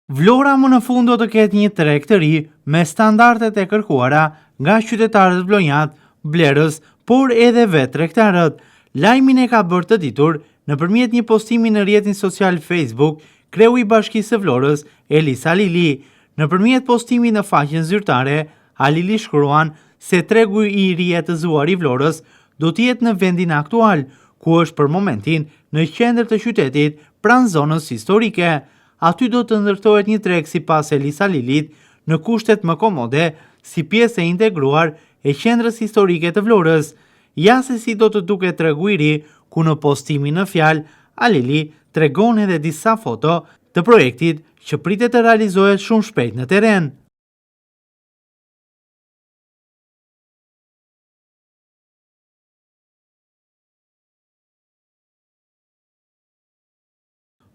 Vlora më në fund do të ketë një treg të ri me standardet e kërkuara nga qytetarët vlonjat, blerës, por edhe vetë tregtarët. Lajmin e ka bërë të ditur nëpërmjet një postimi në rrjetin social Facebook, kreu i Bashkisë së Vlorës, Elisa Alili. Nëpërmjet postimit në faqen zyrtare, Alili shkruan se tregu i ri i jetëzuar i Vlorës do të jetë në vendin aktual, ku është për momentin në qendër të qytetit pranë zonës historike. Aty do të ndërtohet një treg sipas Elisa Alilit në kushtet më komode, si pjesë e integruar e qendrës historike të Vlorës. Ja se si do të duket tregu i ri, ku në postimin në fjalë, Alili tregon edhe disa foto të projektit që pritet të realizohet shumë shpejt në teren.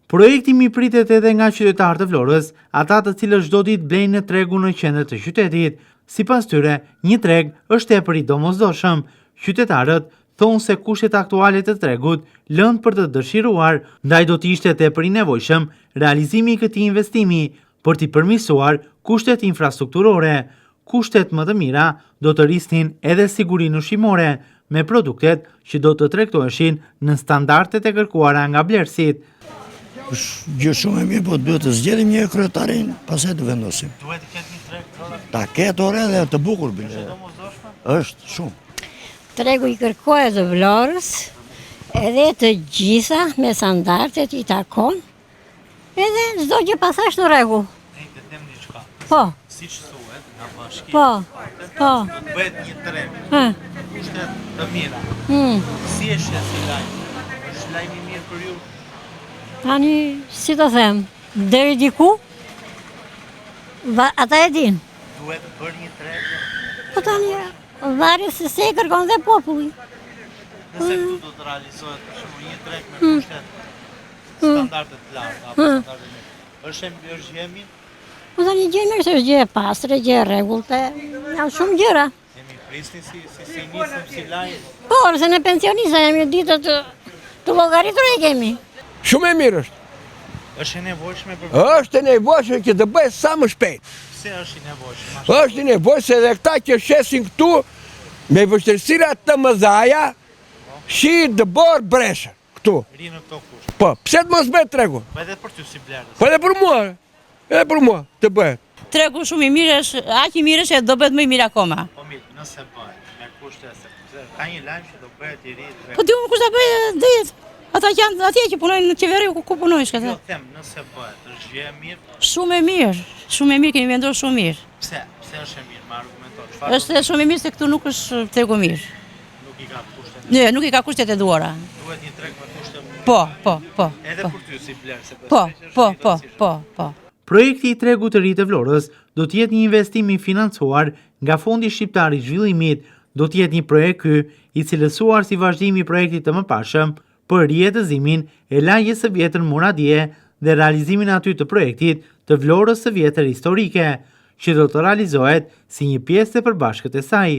Projekti mi pritet edhe nga qytetarët e Vlorës, ata të cilët çdo ditë blejnë në tregun në qendër të qytetit. Sipas tyre, një treg është tepër i domosdoshëm. Qytetarët thonë se kushtet aktuale të tregut lënë për të dëshiruar, ndaj do të ishte tepër i nevojshëm realizimi i këtij investimi për t'i përmirësuar kushtet infrastrukturore. Kushtet më të mira do të rrisnin edhe sigurinë ushqimore me produktet që do të tregtoheshin në standardet e kërkuara nga blerësit. Gjë shumë e mirë, po duhet të zgjedhim një kryetarin, pastaj të vendosim. Duhet të ketë një treg thonë. Ta ketë orë dhe të bukur bile. Është shumë. Tregu i kërkohet të Vlorës, edhe të gjitha me standardet i takon, edhe çdo gjë pasash në rregull. Ne të them diçka. Po. Siç thuhet nga bashkia. Po. Bëhet një treg. Kushtet të mira. Si e shes si lajm? Është lajm i mirë për ju? Tani, si të them, deri diku, ata e din. Duhet të bërë një treg. Po tani, varet se e kërkon dhe populli. Nëse këtu do të realizohet për shembull një treg me kushtet standarde të larta apo standarde të mira. Është gjë e mirë? Po tani gjë e mirë se është gjë e pastër, gjë e rregullte, janë shumë gjëra. Jemi prisni si nisëm si lajm. Po, se në pensionista jemi ditët të llogaritur e kemi. Shumë e mirë është. Është e nevojshme për Është e nevojshme që të bëhet sa më shpejt. Pse është i nevojshme? Është i nevojshme se edhe këta që shesin këtu me vështirësira të mëdha, shi të bërë breshë këtu. Ri në këto kushte. Po, pse të mos bëhet tregu? Po edhe për ty si blerës. Po edhe për mua. Edhe për mua të bëhet. Tregu shumë i mirë është, aq i mirë është e do bëhet më i mirë akoma. Po mirë, nëse bëhet me kushte se ka një lajm që do bëhet i ri. Po diun kush ta bëj ditë. Ata që janë atje që punojnë në qeveri ku punojnë shkëtë. Jo, them, nëse bëhet, është gjë e mirë. Shumë e mirë, kemi vendosur shumë mirë. Pse është e mirë, më argumenton. Është shumë e mirë se këtu nuk është tregu mirë. Nuk i ka kushtet. Jo, nuk i ka kushtet e duara. Duhet një treg me kushte më. Po. Edhe për ty si blerë, se Po. Projekti i tregut të ri të Vlorës do të jetë një investim i financuar nga Fondi Shqiptar i Zhvillimit. Do të jetë një projekt ky i cilësuar si vazhdim i projektit të mëparshëm për rijetëzimin e lagjes së vjetër Muradije dhe realizimin aty të projektit të Vlorës së vjetër historike, që do të realizohet si një pjesë e përbashkët e saj.